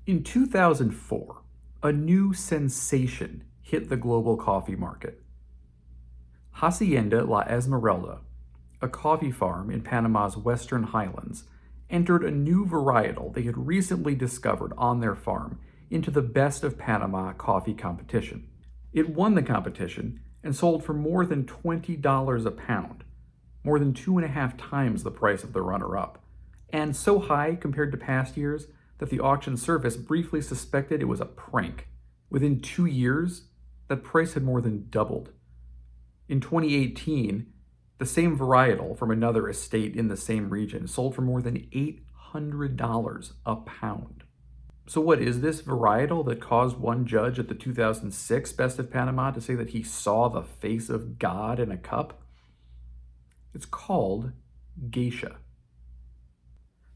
In 2004, a new sensation hit the global coffee market. Hacienda La Esmeralda, a coffee farm in Panama's western highlands, entered a new varietal they had recently discovered on their farm into the Best of Panama coffee competition. It won the competition and sold for more than $20 a pound, more than 2.5 times the price of the runner-up, and so high compared to past years that the auction service briefly suspected it was a prank. Within 2 years, that price had more than doubled. In 2018, the same varietal from another estate in the same region sold for more than $800 a pound. So what is this varietal that caused one judge at the 2006 Best of Panama to say that he saw the face of God in a cup? It's called Geisha.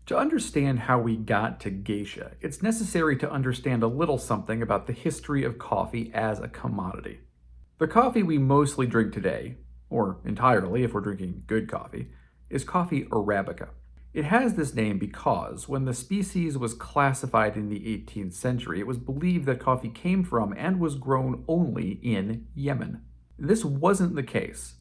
To understand how we got to Geisha, it's necessary to understand a little something about the history of coffee as a commodity. The coffee we mostly drink today, or entirely if we're drinking good coffee, is coffee Arabica. It has this name because when the species was classified in the 18th century, it was believed that coffee came from and was grown only in Yemen. This wasn't the case.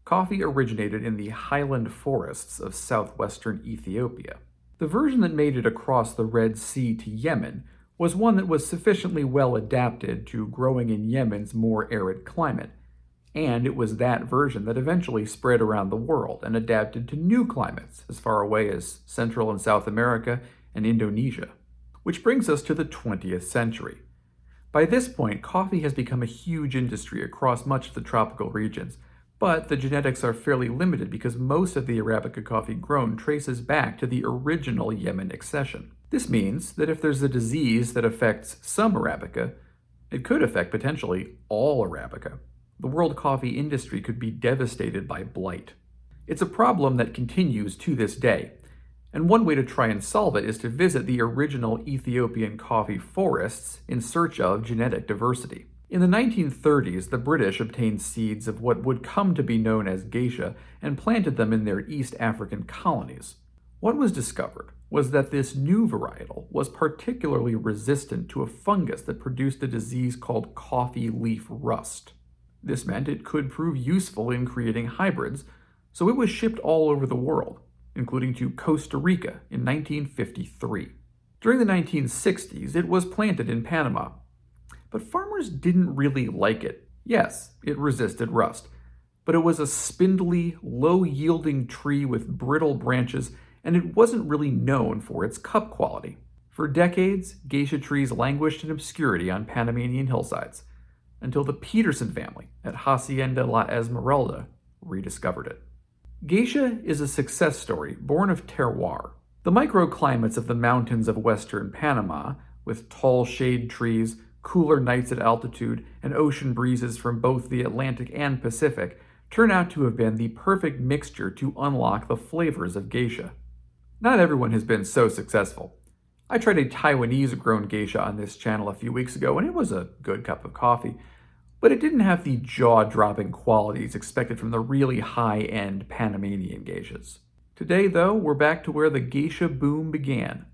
Coffee originated in the highland forests of southwestern Ethiopia. The version that made it across the Red Sea to Yemen was one that was sufficiently well adapted to growing in Yemen's more arid climate, and it was that version that eventually spread around the world and adapted to new climates as far away as Central and South America and Indonesia. Which brings us to the 20th century. By this point, coffee has become a huge industry across much of the tropical regions, but the genetics are fairly limited because most of the Arabica coffee grown traces back to the original Yemen accession. This means that if there's a disease that affects some Arabica, it could affect potentially all Arabica. The world coffee industry could be devastated by blight. It's a problem that continues to this day, and one way to try and solve it is to visit the original Ethiopian coffee forests in search of genetic diversity. In the 1930s, the British obtained seeds of what would come to be known as Geisha and planted them in their East African colonies. What was discovered was that this new varietal was particularly resistant to a fungus that produced a disease called coffee leaf rust. This meant it could prove useful in creating hybrids, so it was shipped all over the world, including to Costa Rica in 1953. During the 1960s, it was planted in Panama, but farmers didn't really like it. Yes, it resisted rust, but it was a spindly, low-yielding tree with brittle branches, and it wasn't really known for its cup quality. For decades, geisha trees languished in obscurity on Panamanian hillsides, until the Peterson family at Hacienda La Esmeralda rediscovered it. Geisha is a success story born of terroir. The microclimates of the mountains of western Panama, with tall shade trees, cooler nights at altitude, and ocean breezes from both the Atlantic and Pacific, turn out to have been the perfect mixture to unlock the flavors of geisha. Not everyone has been so successful. I tried a Taiwanese-grown geisha on this channel a few weeks ago, and it was a good cup of coffee, but it didn't have the jaw-dropping qualities expected from the really high-end Panamanian geishas. Today, though, we're back to where the geisha boom began.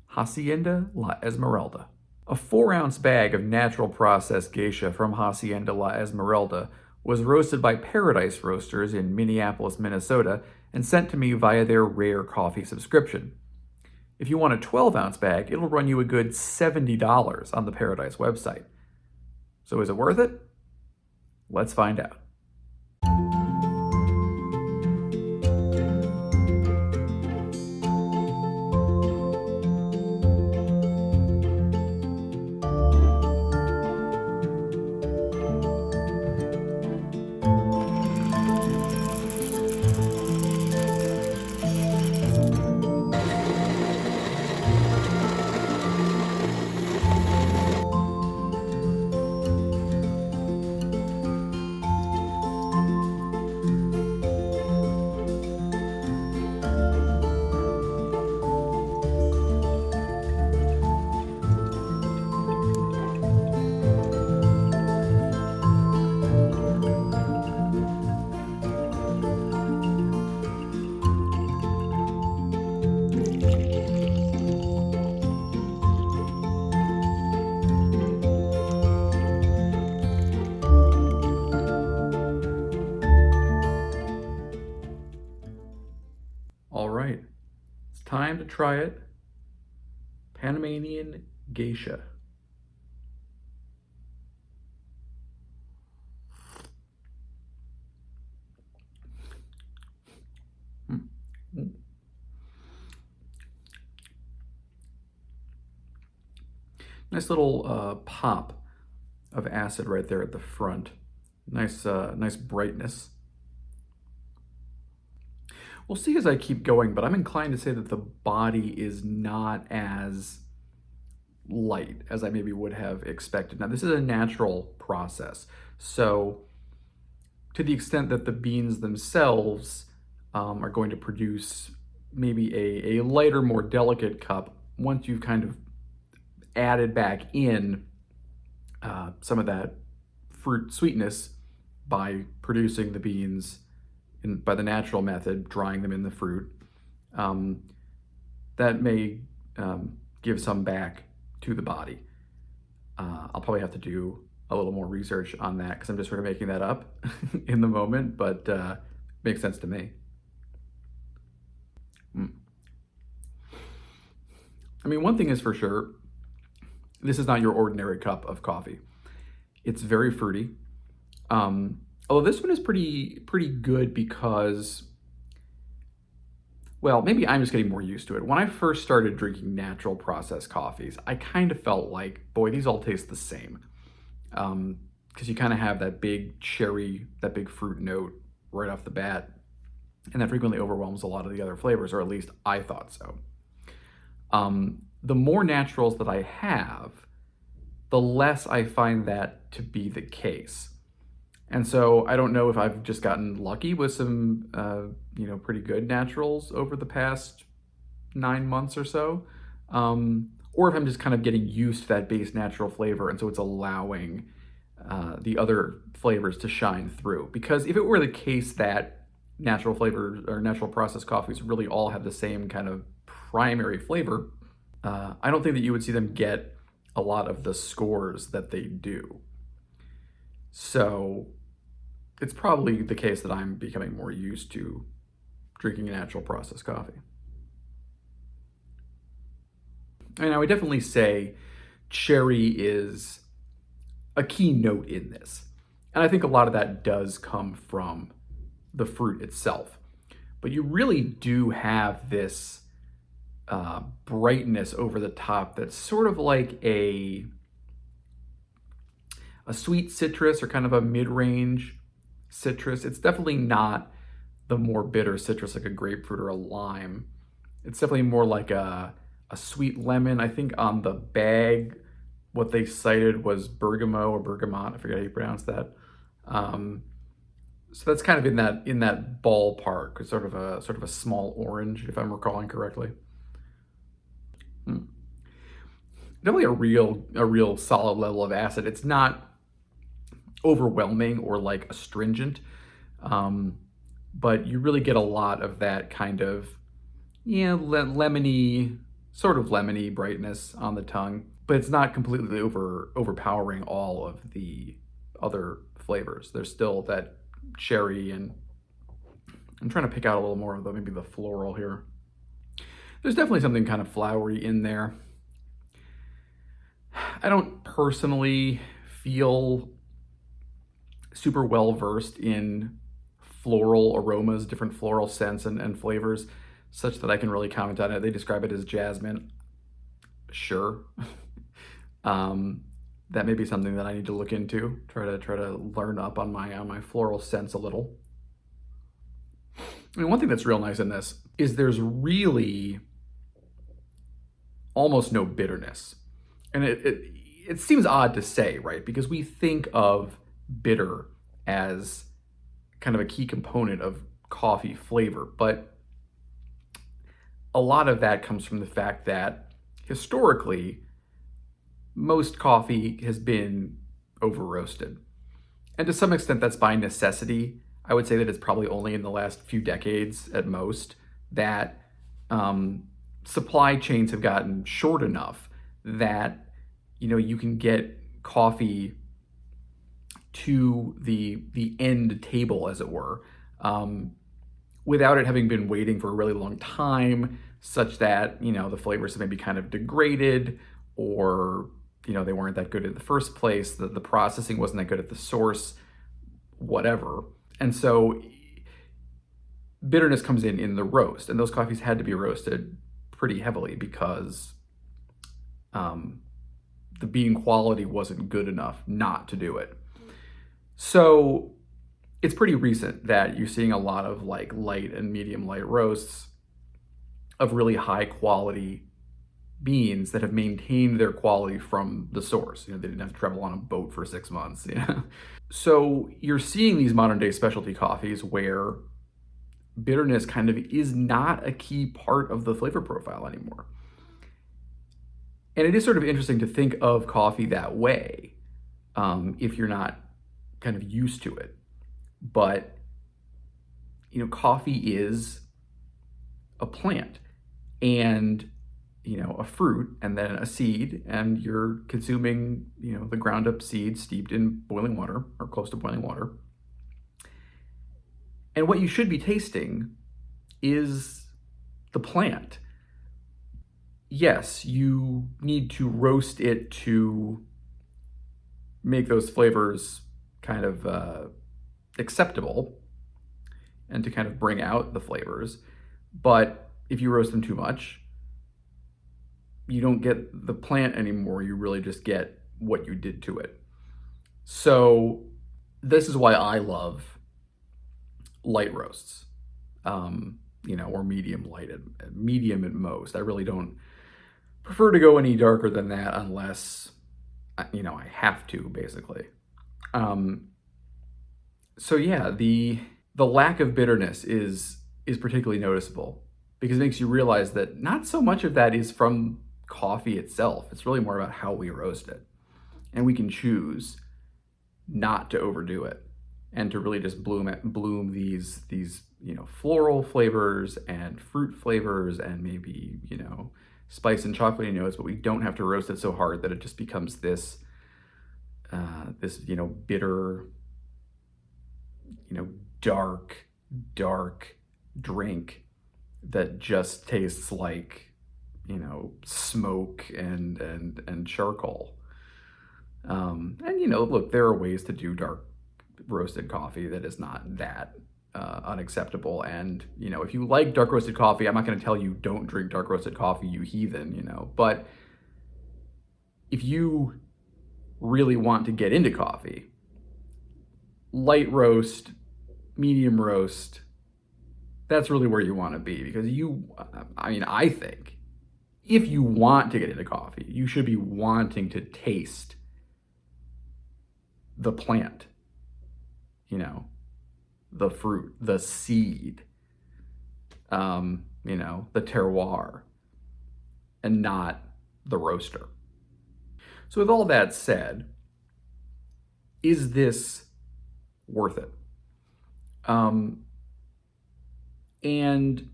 Hacienda La Esmeralda. A 4-ounce bag of natural processed geisha from Hacienda La Esmeralda was roasted by Paradise Roasters in Minneapolis, Minnesota, and sent to me via their Rare Coffee subscription. If you want a 12-ounce bag, it'll run you a good $70 on the Paradise website. So is it worth it? Let's find out. time to try it. Panamanian Geisha. Mm. Nice little pop of acid right there at the front. Nice brightness. We'll see as I keep going, but I'm inclined to say that the body is not as light as I maybe would have expected. Now, this is a natural process, so to the extent that the beans themselves are going to produce maybe a lighter, more delicate cup, once you've kind of added back in some of that fruit sweetness by producing the beans by the natural method, drying them in the fruit, that may give some back to the body. I'll probably have to do a little more research on that because I'm just sort of making that up in the moment, but makes sense to me. I mean, one thing is for sure, this is not your ordinary cup of coffee. It's very fruity. Although this one is pretty good because, well, maybe I'm just getting more used to it. When I first started drinking natural processed coffees, I kind of felt like, boy, these all taste the same. Because you kind of have that big cherry, that big fruit note right off the bat. And that frequently overwhelms a lot of the other flavors, or at least I thought so. The more naturals that I have, the less I find that to be the case. And so I don't know if I've just gotten lucky with some, pretty good naturals over the past 9 months or so, or if I'm just kind of getting used to that base natural flavor, and so it's allowing the other flavors to shine through. Because if it were the case that natural flavors or natural processed coffees really all have the same kind of primary flavor, I don't think that you would see them get a lot of the scores that they do. So it's probably the case that I'm becoming more used to drinking a natural processed coffee. And I would definitely say cherry is a key note in this. And I think a lot of that does come from the fruit itself. But you really do have this brightness over the top that's sort of like a sweet citrus or kind of a mid-range citrus. It's definitely not the more bitter citrus like a grapefruit or a lime. It's definitely more like a sweet lemon. I think on the bag, what they cited was bergamot or bergamot. I forget how you pronounce that. So that's kind of in that ballpark, sort of a small orange, if I'm recalling correctly. Definitely a real solid level of acid. It's not overwhelming or like astringent, but you really get a lot of that kind of lemony, sort of lemony brightness on the tongue, but it's not completely overpowering all of the other flavors. There's still that cherry, and I'm trying to pick out a little more of maybe the floral here. There's definitely something kind of flowery in there. I don't personally feel super well versed in floral aromas, different floral scents and flavors, such that I can really comment on it. They describe it as jasmine. Sure. That may be something that I need to look into, try to learn up on my floral scents a little. I mean, one thing that's real nice in this is there's really almost no bitterness. And it seems odd to say, right? Because we think of bitter as kind of a key component of coffee flavor, but a lot of that comes from the fact that historically, most coffee has been over roasted. And to some extent, that's by necessity. I would say that it's probably only in the last few decades at most that supply chains have gotten short enough that you can get coffee to the end table, as it were, without it having been waiting for a really long time, such that, the flavors have maybe kind of degraded, or, they weren't that good in the first place, the processing wasn't that good at the source, whatever. And so bitterness comes in the roast, and those coffees had to be roasted pretty heavily because the bean quality wasn't good enough not to do it. So it's pretty recent that you're seeing a lot of like light and medium light roasts of really high quality beans that have maintained their quality from the source. They didn't have to travel on a boat for 6 months. So you're seeing these modern day specialty coffees where bitterness kind of is not a key part of the flavor profile anymore. And it is sort of interesting to think of coffee that way, if you're not kind of used to it. But, coffee is a plant and, a fruit and then a seed, and you're consuming, the ground up seed steeped in boiling water or close to boiling water. And what you should be tasting is the plant. Yes, you need to roast it to make those flavors kind of acceptable and to kind of bring out the flavors. But if you roast them too much, you don't get the plant anymore. You really just get what you did to it. So this is why I love light roasts, or medium light, medium at most. I really don't prefer to go any darker than that unless, I have to, basically. So yeah, the lack of bitterness is particularly noticeable because it makes you realize that not so much of that is from coffee itself. It's really more about how we roast it. And we can choose not to overdo it and to really just bloom these floral flavors and fruit flavors and maybe, spice and chocolatey notes, but we don't have to roast it so hard that it just becomes this bitter, dark drink that just tastes like, smoke and charcoal. And look, there are ways to do dark roasted coffee that is not that unacceptable. And, if you like dark roasted coffee, I'm not going to tell you don't drink dark roasted coffee, you heathen, but if you really want to get into coffee, light roast, medium roast, that's really where you want to be, because I think if you want to get into coffee, you should be wanting to taste the plant, the fruit, the seed, the terroir, and not the roaster. So with all that said, is this worth it? And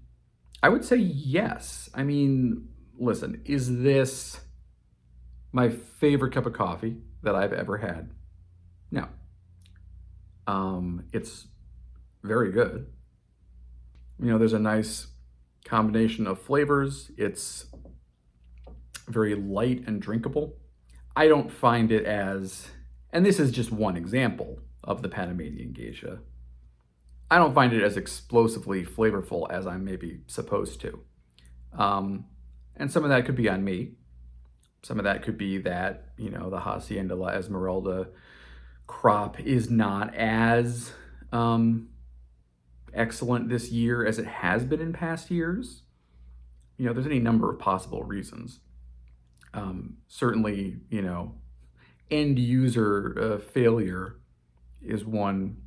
I would say yes. Listen, is this my favorite cup of coffee that I've ever had? No. It's very good. There's a nice combination of flavors. It's very light and drinkable. I don't find it as, and this is just one example of the Panamanian Geisha, I don't find it as explosively flavorful as I'm maybe supposed to. And some of that could be on me. Some of that could be that, the Hacienda La Esmeralda crop is not as excellent this year as it has been in past years. There's any number of possible reasons. Certainly, end user failure is one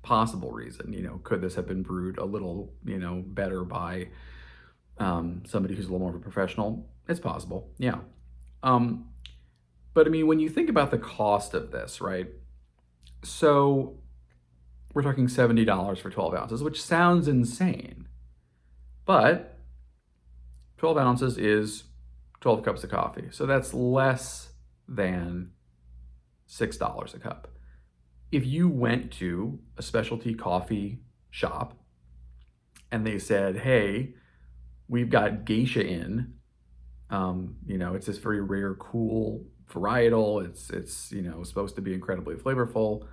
possible reason. Could this have been brewed a little, better by somebody who's a little more of a professional? It's possible, yeah. But when you think about the cost of this, right? So we're talking $70 for 12 ounces, which sounds insane. But 12 ounces is 12 cups of coffee. So that's less than $6 a cup. If you went to a specialty coffee shop and they said, hey, We've got Geisha in. It's this very rare, cool varietal. It's supposed to be incredibly flavorful.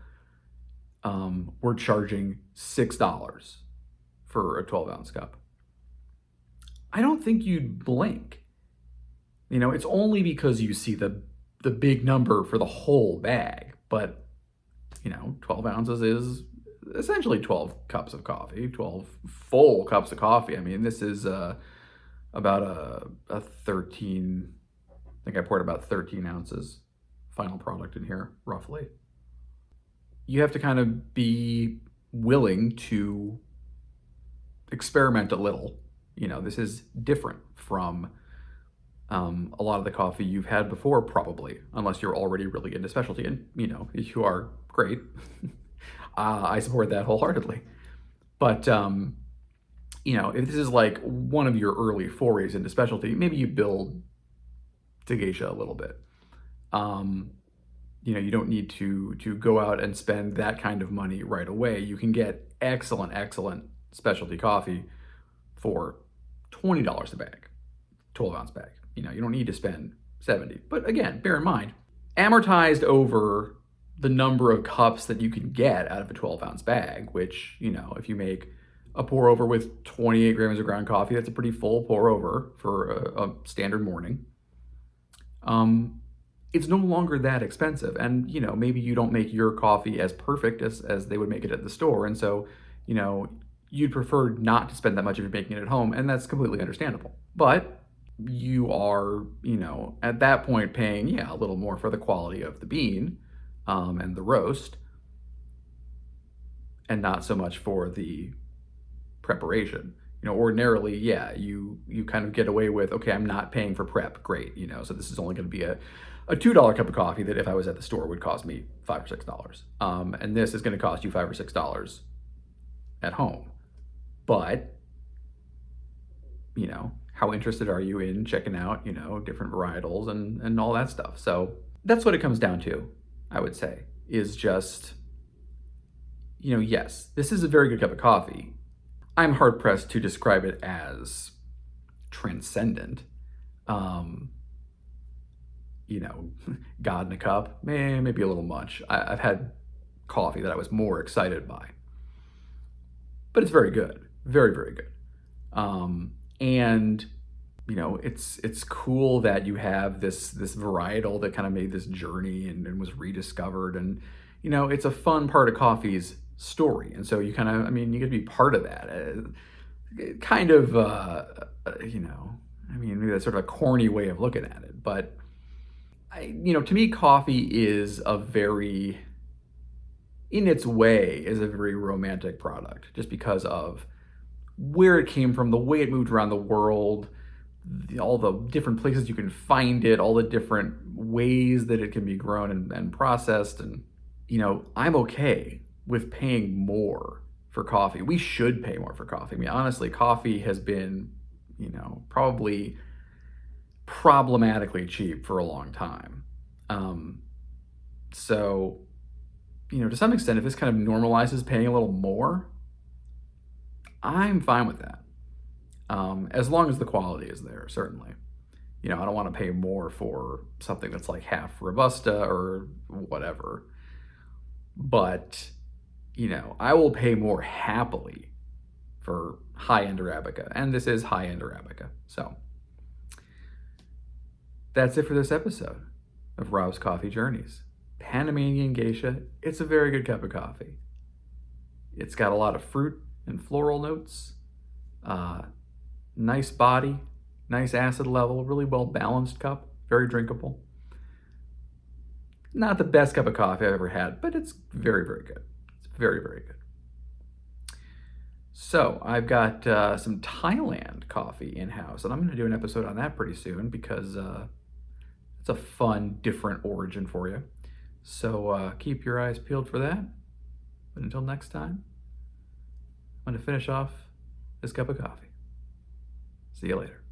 We're charging $6 for a 12-ounce cup. I don't think you'd blink. It's only because you see the big number for the whole bag, but 12 ounces is essentially 12 cups of coffee, 12 full cups of coffee. I mean, this is about a 13, I think I poured about 13 ounces final product in here, roughly. You have to kind of be willing to experiment a little. This is different from a lot of the coffee you've had before, probably, unless you're already really into specialty. And, if you are, great. I support that wholeheartedly. But, if this is like one of your early forays into specialty, maybe you build to Geisha a little bit. You don't need to go out and spend that kind of money right away. You can get excellent specialty coffee for $20 a bag, 12-ounce bag. You don't need to spend $70. But again, bear in mind, amortized over the number of cups that you can get out of a 12-ounce bag, which, if you make a pour over with 28 grams of ground coffee, that's a pretty full pour over for a standard morning. It's no longer that expensive. And, maybe you don't make your coffee as perfect as they would make it at the store. And so, you'd prefer not to spend that much if you're making it at home, and that's completely understandable. But you are, at that point paying, a little more for the quality of the bean and the roast, and not so much for the preparation. Ordinarily, you kind of get away with, okay, I'm not paying for prep, great, so this is only going to be a $2 cup of coffee that if I was at the store would cost me $5 or $6. And this is going to cost you $5 or $6 at home. But, how interested are you in checking out, different varietals and all that stuff? So that's what it comes down to, I would say, is just, yes, this is a very good cup of coffee. I'm hard pressed to describe it as transcendent. God in a cup, maybe a little much. I've had coffee that I was more excited by. But it's very good. Very, very good. And it's cool that you have this varietal that kind of made this journey and was rediscovered. And, it's a fun part of coffee's story. And so you kind of, you get to be part of that. Kind of, maybe that's sort of a corny way of looking at it. But, to me, coffee is in its way, is a very romantic product, just because of where it came from, the way it moved around the world, all the different places you can find it, all the different ways that it can be grown and processed. And, I'm okay with paying more for coffee. We should pay more for coffee. Honestly, coffee has been, probably problematically cheap for a long time. So, to some extent, if this kind of normalizes paying a little more, I'm fine with that. As long as the quality is there, certainly. I don't want to pay more for something that's like half Robusta or whatever. But, I will pay more happily for high-end Arabica. And this is high-end Arabica. So, that's it for this episode of Rob's Coffee Journeys. Panamanian Geisha, it's a very good cup of coffee. It's got a lot of fruit and floral notes, nice body, nice acid level, really well-balanced cup, very drinkable. Not the best cup of coffee I've ever had, but it's very, very good. It's very, very good. So I've got some Thailand coffee in-house, and I'm going to do an episode on that pretty soon because it's a fun, different origin for you. So keep your eyes peeled for that. But until next time, I'm going to finish off this cup of coffee. See you later.